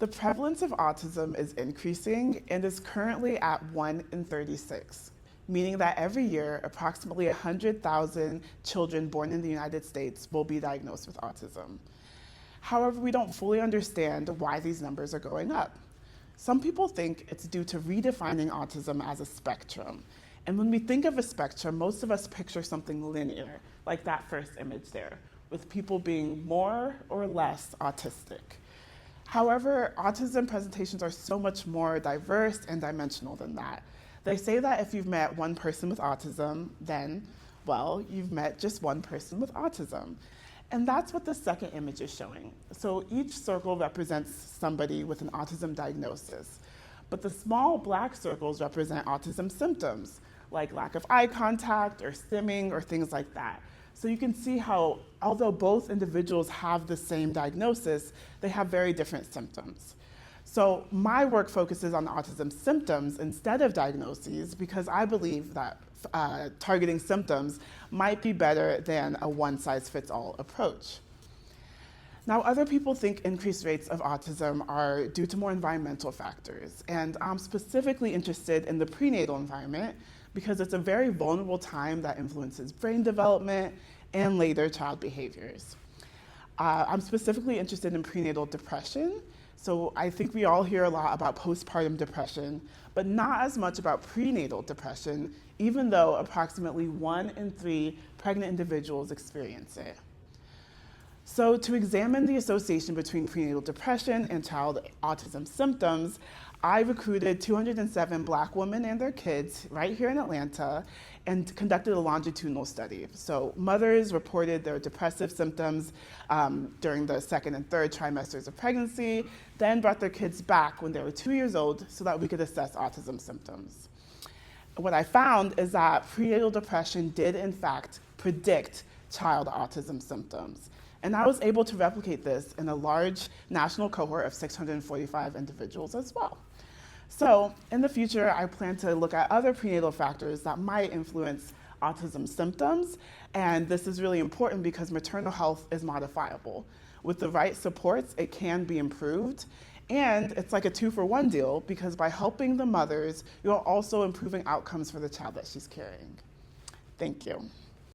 The prevalence of autism is increasing and is currently at 1 in 36, meaning that every year, approximately 100,000 children born in the United States will be diagnosed with autism. However, we don't fully understand why these numbers are going up. Some people think it's due to redefining autism as a spectrum. And when we think of a spectrum, most of us picture something linear, like that first image there, with people being more or less autistic. However, autism presentations are so much more diverse and dimensional than that. They say that if you've met one person with autism, then, well, you've met just one person with autism. And that's what the second image is showing. So each circle represents somebody with an autism diagnosis. But the small black circles represent autism symptoms, like lack of eye contact or stimming or things like that. So you can see how, although both individuals have the same diagnosis, they have very different symptoms. So my work focuses on autism symptoms instead of diagnoses because I believe that targeting symptoms might be better than a one-size-fits-all approach. Now, other people think increased rates of autism are due to more environmental factors, and I'm specifically interested in the prenatal environment because it's a very vulnerable time that influences brain development and later child behaviors. I'm specifically interested in prenatal depression. So I think we all hear a lot about postpartum depression, but not as much about prenatal depression, even though approximately 1 in 3 pregnant individuals experience it. So to examine the association between prenatal depression and child autism symptoms, I recruited 207 Black women and their kids right here in Atlanta and conducted a longitudinal study. So mothers reported their depressive symptoms during the second and third trimesters of pregnancy, then brought their kids back when they were 2 years old so that we could assess autism symptoms. What I found is that prenatal depression did in fact predict child autism symptoms. And I was able to replicate this in a large national cohort of 645 individuals as well. So in the future, I plan to look at other prenatal factors that might influence autism symptoms. And this is really important because maternal health is modifiable. With the right supports, it can be improved. And it's like a 2-for-1 deal because by helping the mothers, you're also improving outcomes for the child that she's carrying. Thank you.